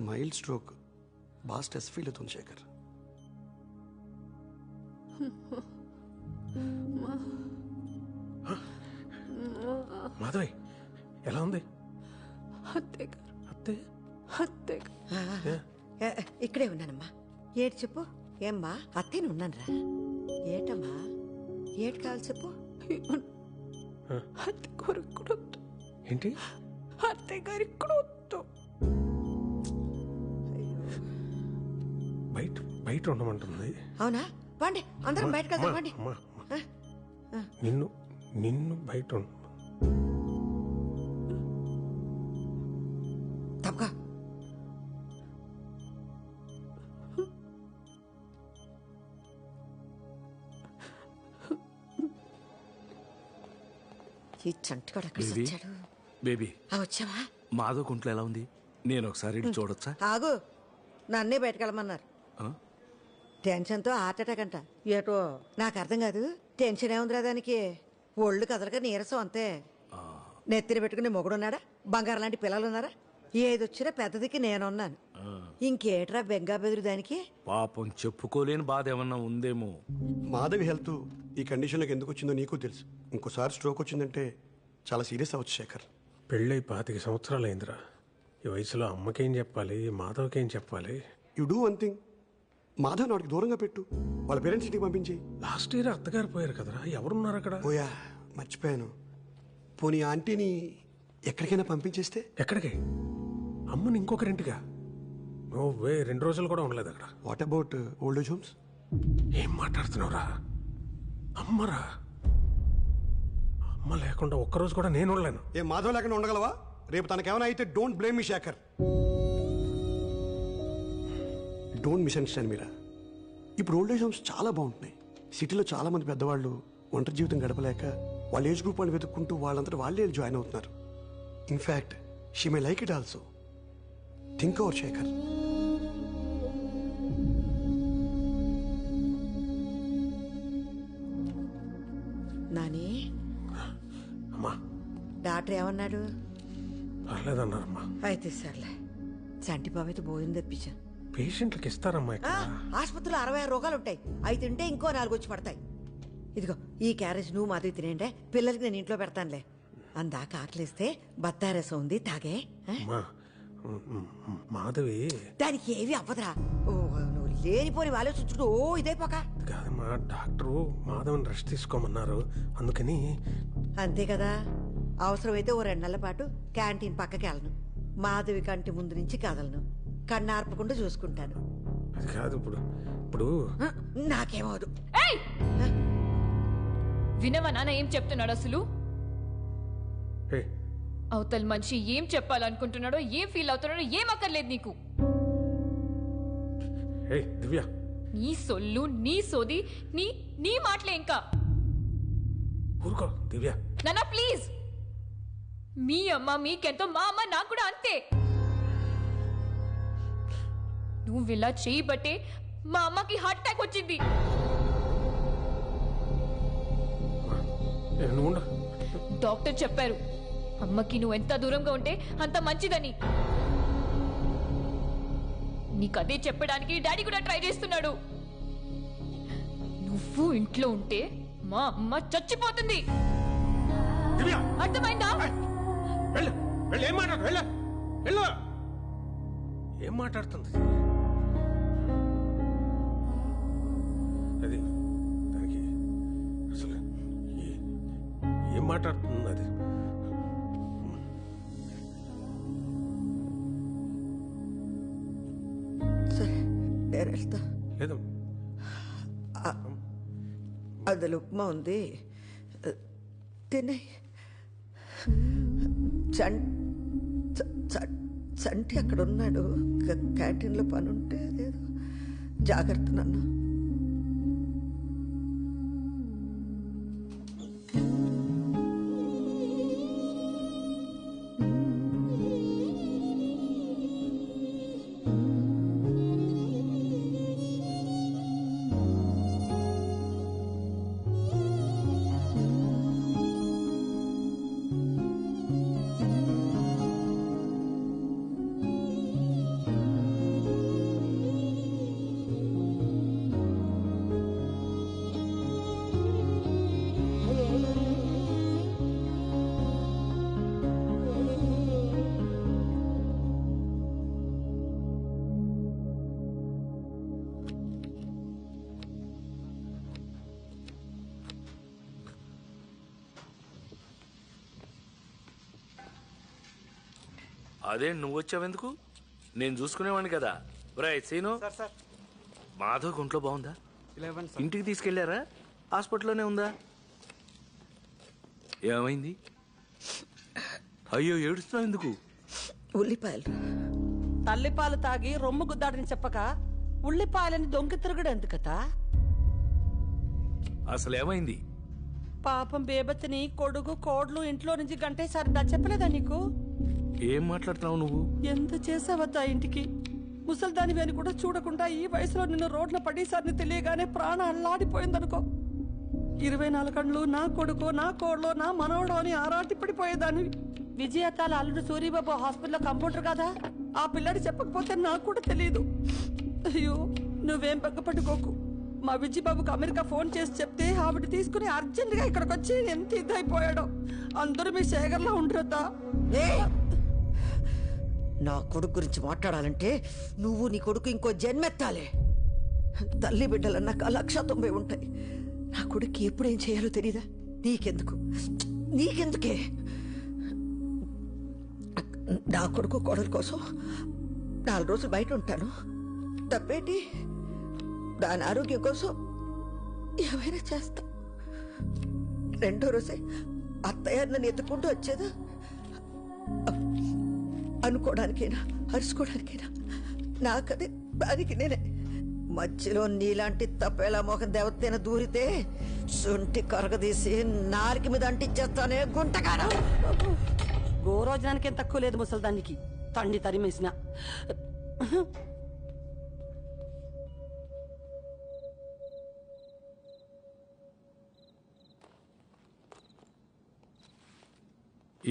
Mild stroke బాగా stress feel అవుతుంది శేఖర్. మాధవి ఎలా ఉంది? ఇక్కడే ఉన్నానమ్మా. ఏటి చెప్పు. ఏమ్మా అత్తేనే ఉన్నాను రా. ఏటమ్మా ఏటి కావాలి చెప్పు. ఏంటి? అత్తయ్య గారికి కూడా వద్దు. బయట బయట ఉండమంటుంది. అవునా? పండి అందరం బయటకు వెళ్దాం. పండి. నిన్ను నిన్ను బయట తప్పగా ఈ చంటిగాడు అక్కడ వచ్చాడు. బేబీ వచ్చావా? మాధవ్ కుంట్లో ఎలా ఉంది? నేను ఒకసారి చూడొచ్చా? ఆగు, నన్నే బయటకెళ్ళమన్నారు. టెన్షన్తో హార్ట్ అటాక్ అంట. ఏటో నాకు అర్థం కాదు. టెన్షన్ ఏముందిరా దానికి? ఒళ్ళు కదలక నీరసం అంతే. నెత్తిన పెట్టుకుని మొగుడున్నాడా? బంగారం లాంటి పిల్లలున్నారా? ఏదొచ్చినా పెద్దదికి నేనున్నాను. ఇంకేట్రా బెంగా బెదురు దానికి? పాపం చెప్పుకోలేని బాధ ఏమన్నా ఉందేమో. మాధవి హెల్త్ ఈ కండిషన్లోకి ఎందుకు వచ్చిందో నీకు తెలుసు. ఇంకోసారి స్ట్రోక్ వచ్చిందంటే చాలా సీరియస్ అవ్వచ్చు శేఖర్. పెళ్ళై 25 సంవత్సరాలు అయిందిరా. ఈ వయసులో అమ్మకేం చెప్పాలి, మాధవ్కేం చెప్పాలి? You do one thing, Madhav నాటికి దూరంగా పెట్టు. వాళ్ళ పేరెంట్స్ ఇంటికి పంపించి. లాస్ట్ ఇయర్ అత్తగారు పోయారు కదరా, ఎవరున్నారు అక్కడ? పోయా, మర్చిపోయాను. పోనీ ఆంటీని ఎక్కడికైనా పంపించేస్తే? ఎక్కడికి? అమ్మని ఇంకొకరింటిగా? నువ్వే 2 రోజులు కూడా ఉండలేదు అక్కడ. What about old age homes? ఏం మాట్లాడుతున్నావురా? అమ్మరా, అమ్మ లేకుండా ఒక్కరోజు కూడా నేను ఉండలేను. ఏ మాధవ్ లేకుండా ఉండగలవా? రేపు తనకేమైనా అయితే don't blame me Shekhar. Don't misunderstand Meera. ఇప్పుడు ఓల్డ్ ఏజ్ హోమ్స్ చాలా బాగుంటున్నాయి. సిటీలో చాలా మంది పెద్దవాళ్ళు ఒంటరి జీవితం గడపలేక వాళ్ళ ఏజ్ గ్రూప్ వాళ్ళు వెతుక్కుంటూ వాళ్ళంతా వాళ్ళే జాయిన్ అవుతున్నారు. In fact she may like it also. Think over Shekhar. Nani, అమ్మా డాక్టర్ ఏమన్నాడు? పర్లేదన్నారమ్మా. అయితే సర్లే. చంటి బాబు అయితే భోజనం తెప్పించాను. పేషెంట్లకు ఇస్తారమ్మా ఇక్కడ. ఆసుపత్రిలో 66 రోగాలు ఉంటాయి. అవి తింటే ఇంకో 4 వచ్చి పడతాయి. ఇదిగో ఈ క్యారేజ్ నువ్వు మాధవి తినేంటే, పిల్లలకి నేను ఇంట్లో పెడతానులే. అందాక ఆకలిస్తే బత్తారసం ఉంది, తాగే. మాధవి దానికి ఏవి అవ్వదురా. నువ్వు లేనిపోని ఆలోచించుకుంటూ ఇదైపోక. కాదమ్మా, డాక్టరు మాధవని రెస్ట్ తీసుకోమన్నారు, అందుకని. అంతే కదా. అవసరమైతే ఓ 2 నెలల పాటు క్యాంటీన్ పక్కకి వెళ్ళను. మాధవి కంటి ముందు నుంచి కదలను. కన్నార్పకుండా చూసుకుంటాను. అది కాదు. ఇప్పుడు నాకేమవదు. వినవా నాన్న ఏం చెప్తున్నాడు అసలు? అవతల మనిషి ఏం చెప్పాలనుకుంటున్నాడో, ఏం ఫీల్ అవుతున్నాడో ఏం అక్కర్లేదు నీకు. దివ్య, నీ సొల్లు, నీ సోది, నీ మాటలే ఇంకా. ఊరుకో దివ్య. నాన్న ప్లీజ్. మీ అమ్మ మీకెంతో, మా అమ్మ నాకు కూడా అంతే. నువ్వు ఇలా చేయబట్టే మా అమ్మకి హార్ట్ అటాక్ వచ్చింది. డాక్టర్ చెప్పారు, అమ్మకి నువ్వు ఎంత దూరంగా ఉంటే అంత మంచిదని. నీకు అదే చెప్పడానికి డాడీ కూడా ట్రై చేస్తున్నాడు. నువ్వు ఇంట్లో ఉంటే మా అమ్మ చచ్చిపోతుంది. అర్థమైందా? ఏం మాట్లాడుతుంది అది? దానికి అసలు ఏం మాట్లాడుతుంది అది? సరే నేను వెళ్తా. లేదు, అందులో ఉప్మా ఉంది, తినే. చంటి అక్కడ ఉన్నాడు, క్యాంటీన్లో పని ఉంటే అదేదో. జాగ్రత్త నన్ను. అదే నువ్వు వచ్చావెందుకు? నేను చూసుకునేవాడిని కదా. ఒరేయ్ సీను, మాధవ్ ఒంట్లో బాగుందా? ఇంటికి తీసుకెళ్లారా? హాస్పిటల్లోనే ఉందా? ఏమైంది? అయ్యో ఏడుస్తున్నావు ఎందుకు? ఉల్లిపాయలు. తల్లిపాలు తాగి రొమ్ము గుద్దాడని చెప్పక ఉల్లిపాయలని దొంగ తిరుగుడు ఎందుకతా? అసలు ఏమైంది? పాపం బేబత్తిని కొడుకు కోడ్లు ఇంట్లో నుంచి గంటేసారి నా చెప్పలేదా నీకు? ఏం మాట్లాడుతున్నావు నువ్వు? ఎంత చేసావద్దా ఇంటికి? ముసల్దానివి అని కూడా చూడకుండా ఈ వయసులో నిన్ను రోడ్ల పడేసారిని తెలియగానే ప్రాణం అల్లాడిపోయిందనుకో. 24 గంటలు నా కొడుకు, నా కోడ్లో, నా మనవడు అని ఆరాటి పడిపోయేదాన్ని. విజయతాల అల్లుడు సూరిబాబు హాస్పిటల్లో కంపౌండర్ కదా, ఆ పిల్లడి చెప్పకపోతే నాకు కూడా తెలియదు. అయ్యో నువ్వేం బెగ్గపట్టుకోకు. మా విజయబాబుకు అమెరికా ఫోన్ చేసి చెప్తే ఆవిడ తీసుకుని అర్జెంటుగా ఇక్కడికి వచ్చి ఎంత ఇదైపోయాడో. అందరూ మీ శేఖర్లో ఉండరద్దా? నా కొడుకు గురించి మాట్లాడాలంటే నువ్వు నీ కొడుకు ఇంకో జన్మెత్తాలే. తల్లి బిడ్డలన్నాక 190 ఉంటాయి. నా కొడుకు ఎప్పుడేం చేయాలో తెలీదా? నీకెందుకే? నా కొడుకు కోడల కోసం 4 రోజులు బయట ఉంటాను తప్పేటి? దాని ఆరోగ్యం కోసం ఏమైనా చేస్తా. 2వ రోజే అత్తయ్య నన్ను ఎత్తుకుంటూ వచ్చేదా? అనుకోవడానికైనా అరుచుకోవడానికైనా నాకదే, దానికి నేనే. మధ్యలో నీలాంటి తప్పేలా మోహన్ దేవతైనా దూరితే శుంఠి కరగదీసి నాలికి మీద అంటించేస్తానే గుంటగాను. గోరోజనానికి ఏం తక్కువ లేదు ముసల్దానికి, తండ్రి తరిమేసిన.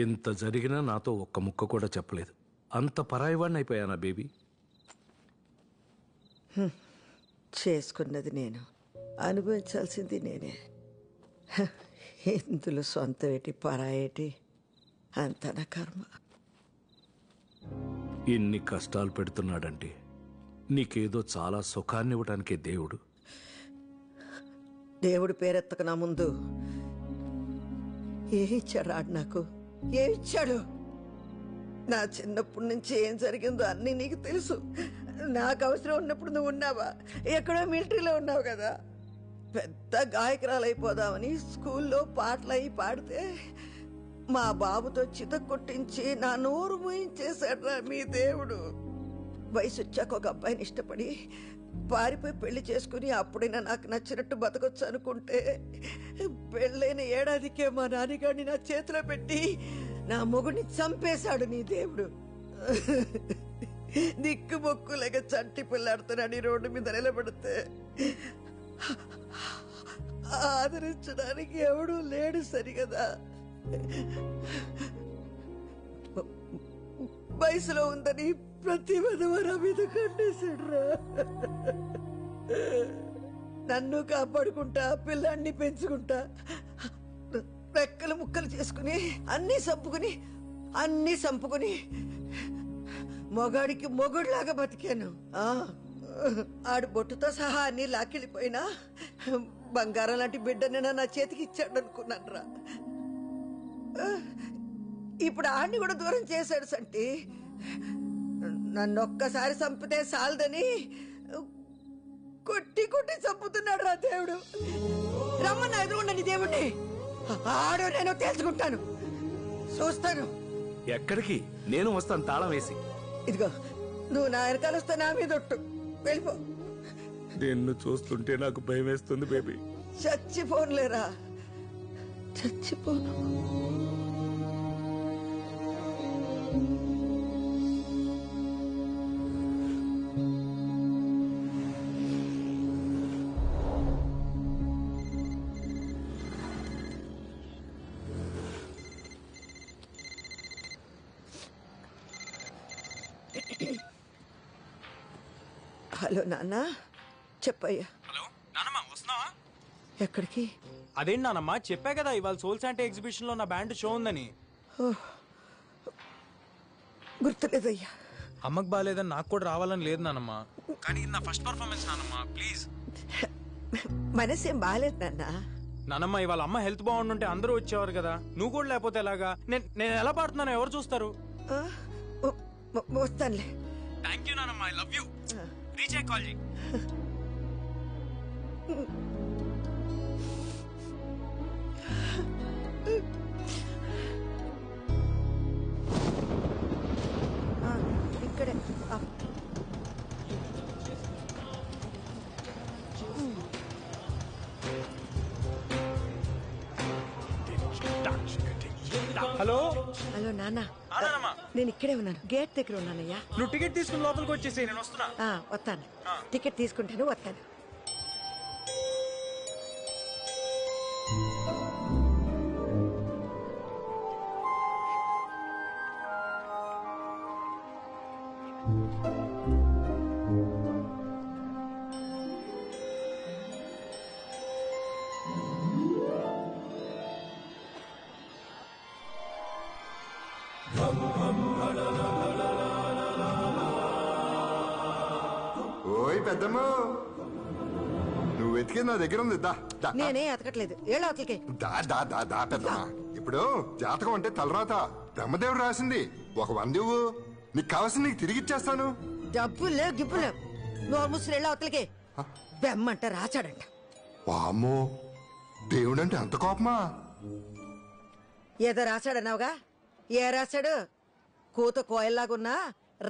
ఇంత జరిగినా నాతో ఒక్క ముక్క కూడా చెప్పలేదు. అంత పరాయివాడిని అయిపోయానా బేబీ? చేసుకున్నది నేను, అనుభవించాల్సింది నేనే. ఇందులో సొంత ఏటి పరాయేటి అంత నా కర్మ. ఇన్ని కష్టాలు పెడుతున్నాడంటే నీకేదో చాలా సుఖాన్ని ఇవ్వడానికే దేవుడు. దేవుడు పేరెత్తక నా ముందు ఏమిచ్చాడు రాడు? నాకు ఏమిచ్చాడు? నా చిన్నప్పటి నుంచి ఏం జరిగిందో అన్నీ నీకు తెలుసు. నాకు అవసరం ఉన్నప్పుడు నువ్వు ఉన్నావా? ఎక్కడో మిలిటరీలో ఉన్నావు కదా. పెద్ద గాయకురాలు అయిపోదామని స్కూల్లో పాటలు అయి పాడితే మా బాబుతో చిత కొట్టించి నా నోరు మూయించేశాడ్రా మీ దేవుడు. వయసు వచ్చాక ఒక అబ్బాయిని ఇష్టపడి పారిపోయి పెళ్లి చేసుకుని అప్పుడైనా నాకు నచ్చినట్టు బతకొచ్చు అనుకుంటే పెళ్ళైన ఏడాదికే మా నాన్నగారిని నా చేతిలో పెట్టి నా మొగుడిని చంపేశాడు నీ దేవుడు. దిక్కు మొక్కులేక చంటి పిల్లాడుతున్నాడు రోడ్డు మీద నిలబడితే ఆదరించడానికి ఎవడూ లేడు సరిగదా. వయసులో ఉందని ప్రతి విధవర మీద కట్టేశాడురా. నన్ను కాపాడుకుంటా, పిల్లాన్ని పెంచుకుంటా, రెక్కలు ముక్కలు చేసుకుని అన్నీ సంపుకుని మొగాడికి మొగుడులాగా బతికాను. ఆడు బొట్టుతో సహా అన్ని లాక్కెళ్ళిపోయినా బంగారం లాంటి బిడ్డని నా చేతికి ఇచ్చాడు అనుకున్నాను రా. ఇప్పుడు ఆడిని కూడా దూరం చేశాడు సంటి. నన్ను ఒక్కసారి చంపితే సాలదని కొట్టి చంపుతున్నాడు రా దేవుడు. రమ్మన్న ఎదురుండని దేవుడిని ఆడో నేను తేల్చుకుంటాను, చూస్తాను. ఎక్కడికి? నేను వస్తాను తాళం వేసి. ఇదిగో నువ్వు నా వెనకాల వస్తే నా మీద ఒట్టు, వెళ్ళిపో. నిన్ను చూస్తుంటే నాకు భయం వేస్తుంది బేబీ. చచ్చిపోనులేరా, చచ్చిపోను. హలో నాన్న, చెప్పయ్యా. హలో నానమ్మ, వస్తున్నావా? ఎక్కడికి? అదేంటి నానమ్మ, చెప్పా కదా ఇవాళ సోల్ శాంటే ఎగ్జిబిషన్ లో నా బ్యాండ్ షో ఉందని. గుర్తులేదయ్యా. అమ్మకు బాగాలేదని నాకు కూడా రావాలని లేదు నానమ్మ, కానీ ఇది నా ఫస్ట్ పర్ఫార్మెన్స్ నానమ్మ, ప్లీజ్. మనసేం బాగాలేదు నాన్న. నానమ్మ, ఇవాళ అమ్మ హెల్త్ బాగుండుంటే అందరూ వచ్చేవారు కదా, నువ్వు కూడా లేకపోతే ఎలాగా? నేను ఎలా పాడుతున్నానో ఎవరు చూస్తారు? వస్తానులే. థ్యాంక్ యూ నానమ్మ, ఐ లవ్ యూ. రీచ్ అయ్యి కాల్ చేయి. ఇక్కడే. హలో హలో నాన్న, నానమ్మ, నేను ఇక్కడే ఉన్నాను, గేట్ దగ్గర ఉన్నానయ్యా. నువ్వు టికెట్ తీసుకుని లోపలికి వచ్చేసి నేను వస్తున్నా. వస్తాను, టికెట్ తీసుకుంటాను, వస్తాను. ఓయ్ పెద్దమ్మ, నువ్వు వెతికేది నా దగ్గర ఉంది. దా దా నేనే ఎతకట్లేదు, ఏళ్ళ అవతలకి. దా దా దా దా పెద్దమ్మ. ఇప్పుడు జాతకం అంటే తలరాత బ్రహ్మదేవుడు రాసింది. ఒక 100 ఇవ్వు, నీకు కావాల్సింది నీకు తిరిగి ఇచ్చేస్తాను. డబ్బులు లేవు, గిబ్బులు లేవు. నోరు ముసురు ఏళ్ళ అవతలకి. బెమ్మంట రాచాడంట. వామ్మో, దేవుడంటే అంత కోపమా? ఏదో రాశాడన్నావుగా, ఏ రాశాడు? కూత కోయల్లాగున్నా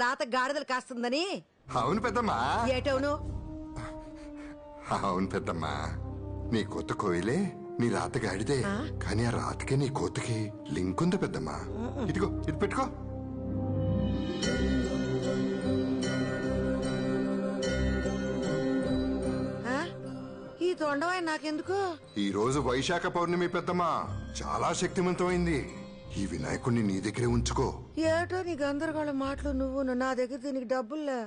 రాత గాడిదలు కాస్తుందని. అవును పెద్దమ్మా, ఏటవును? అవును పెద్దమ్మా. నీ కొత్త కోయిలే నీ రాత గాడిదే, కానీ ఆ రాతకి నీ కోతకి లింక్ ఉంది పెద్దమ్మా. ఇదిగో ఇది పెట్టుకో. ఈ తొండవాయి నాకెందుకు? ఈ రోజు వైశాఖ పౌర్ణమి పెద్దమ్మా, చాలా శక్తివంతమైంది. ఈ వినాయకుడిని నీ దగ్గరే ఉంచుకో. ఏటో నీ గందరగోళ మాటలు నువ్వు. నా దగ్గర దీనికి డబ్బుల్లా.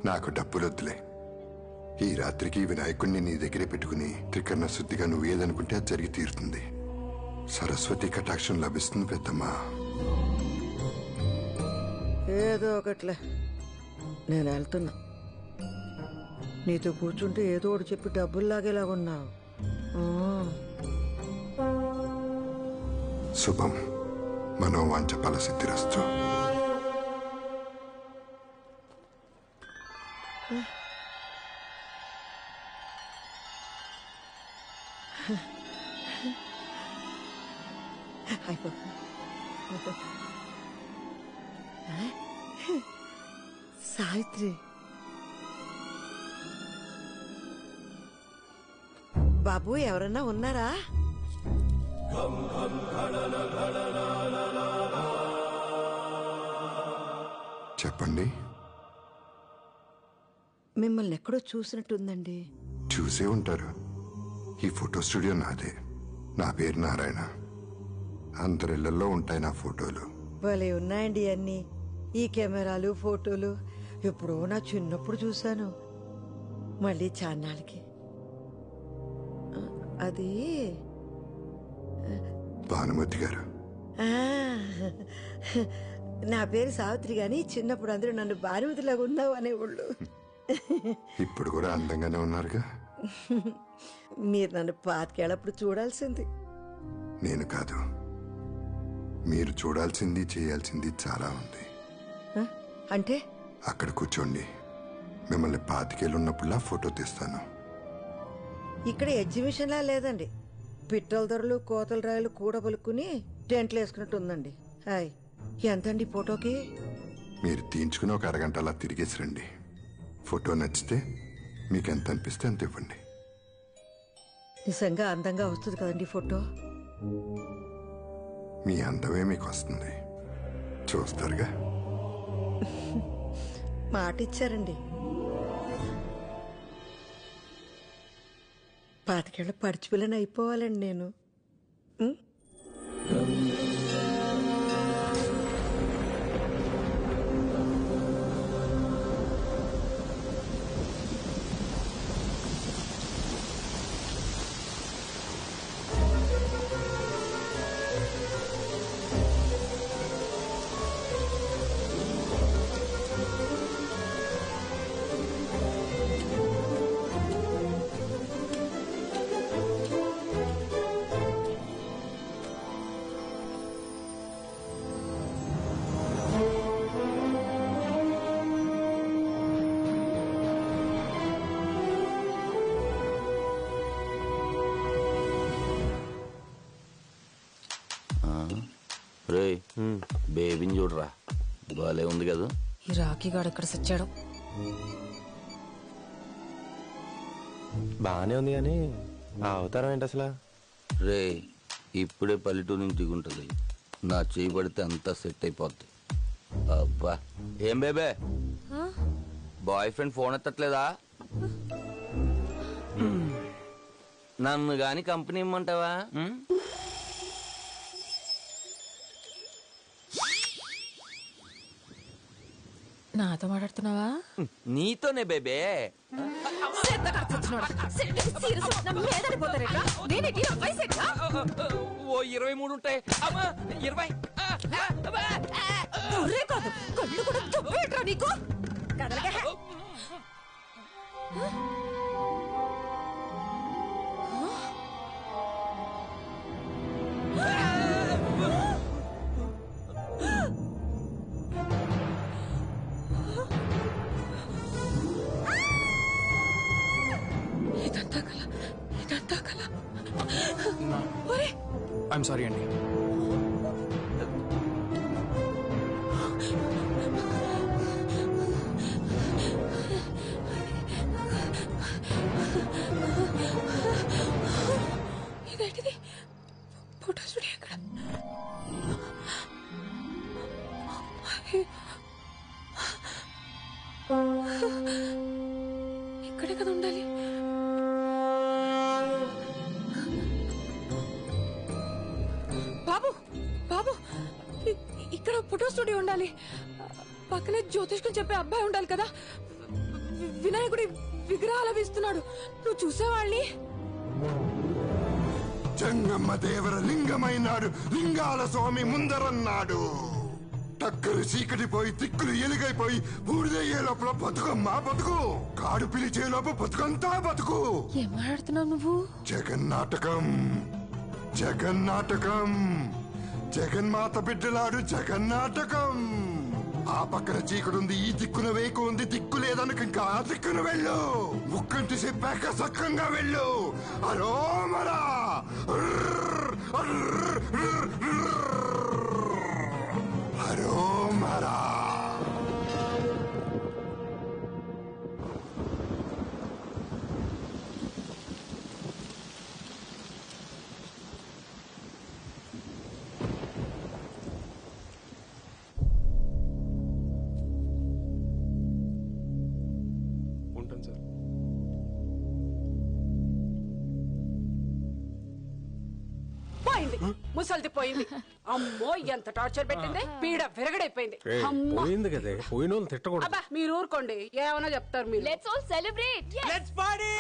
నాకు డబ్బులొద్దులే. ఈ రాత్రికి ఈ వినాయకుడిని నీ దగ్గరే పెట్టుకుని త్రికరణ శుద్ధిగా నువ్వు ఏదనుకుంటే అది జరిగి తీరుతుంది. సరస్వతి కటాక్షం లభిస్తుంది పెద్దమ్మా. ఏదో ఒకట్లే, నేను వెళ్తున్నా. నీతో కూర్చుంటే ఏదో ఒకటి చెప్పి డబ్బులు లాగేలాగున్నావు. శుభం. మనోవాంఛ ఫలసిద్ధిరస్తు. సావిత్రి, బాబు ఎవరన్నా ఉన్నారా? చెప్పండి. మిమ్మల్ని ఎక్కడో చూసినట్టుందండి. చూసే ఉంటారు. ఈ ఫోటో స్టూడియో నాదే. నా పేరు నారాయణ. అందరిళ్లలో ఉంటాయి నా ఫోటోలు. భలే ఉన్నాయండి అన్ని. ఈ కెమెరాలు, ఫోటోలు ఎప్పుడో నా చిన్నప్పుడు చూశాను. మళ్ళీ చాన్నాళ్ళకి. అది భానుమతి గారు. ఆ, నా పేరు సావిత్రి గాని చిన్నప్పుడు అందరూ నన్ను భానుమతిలాగా ఉన్నావు అనేవాళ్ళు. ఇప్పుడు కూడా అందంగానే ఉన్నారుగా. మీరు నన్ను పాతికేళ్ళప్పుడు చూడాల్సింది. నేను కాదు, మీరు చూడాల్సింది చేయాల్సింది చాలా ఉంది. అంటే అక్కడ కూర్చోండి. మిమ్మల్ని 25 ఏళ్ళు ఉన్నప్పుడులా ఫోటో తీస్తాను. ఇక్కడ ఎగ్జిబిషన్లా లేదండి. పిట్టల ధరలు, కోతల రాయలు కూడబలుక్కుని టెంట్లు వేసుకున్నట్టు ఉందండి. హాయ్, ఎంతండి ఫోటోకి? మీరు తీయించుకుని ఒక అరగంట అలా తిరిగేసి రండి. ఫోటో నచ్చితే మీకు ఎంత అనిపిస్తే అంత ఇవ్వండి. నిజంగా అందంగా వస్తుంది కదండి ఫోటో. మీ అందమే మీకు వస్తుంది, చూస్తారుగా. మాట ఇచ్చారండి. 25 ఏళ్ళ పడిచిపిల్లని అయిపోవాలండి నేను. రే బేబీని చూడరా, బాలే ఉంది కదా. ఈ రాఖీ గాడు ఎక్కడ సచ్చాడు? బాగానే ఉంది కానీ ఆ అవతారం ఏంటి అసలు? రే ఇప్పుడే పల్లెటూరు నుంచి దిగుంటది, నా చేయి పడితే అంతా సెట్ అయిపోద్ది. అబ్బా ఏం బేబే, బాయ్ ఫ్రెండ్ ఫోన్ ఎత్తట్లేదా? నన్ను గాని కంపెనీ ఇమ్మంటావా? నాతో మాట్లాడుతున్నావా? నీతోనే బేబే. ఓ 23 ఉంటాయి. 20 కళ్ళు కూడా చెప్పేట్రా నీకు. ఇదంతా కల, ఇదంతా కల. ఐఎమ్ సారీ అండి. ఇదేంటిది? ఫోటో స్టూడియో ఎక్కడ? ఇక్కడే కదా ఉండాలి. బాబు బాబు, ఇక్కడ ఫోటో స్టూడియో ఉండాలి. పక్కనే జ్యోతిష్కం చెప్పే అబ్బాయి ఉండాలి కదా. వినాయకుడి విగ్రహాలు అవి ఇస్తున్నాడు. నువ్వు చూసేవాళ్ళని. జంగమ్మ దేవర లింగమైనాడు, లింగాల స్వామి ముందరన్నాడు. టక్కలు చీకటి పోయి తిక్కులు ఎలుగైపోయి బూడిదయ్యే లోపల బతుకమ్మ బతుకు, కాడు పిలిచే లోపల బతుకంతా బతుకు. ఏం మాట్లాడుతున్నావు నువ్వు? జగన్నాటకం, జగన్నాటకం, జగన్మాత బిడ్డలాడు జగన్నాటకం. ఆ పక్కన చీకడుంది, ఈ దిక్కున వేకు ఉంది. దిక్కు లేదనుక ఇంకా ఆ దిక్కున వెళ్ళు. ముక్కంటి చెప్పాక సక్కంగా వెళ్ళు. అలో మరా హరో మరా. ఉంటాను సార్. పోయింది, ముసల్ది పోయింది. అమ్మో ఎంత టార్చర్ పెట్టింది, పీడ విరగడైపోయింది. అమ్మో పోయింది కదే, పోయిన వాళ్ళు తిట్టకూడదు. అబ్బా మీరు ఊరుకోండి, ఏమన్నా చెప్తారు మీరు. Let's all celebrate. Let's party.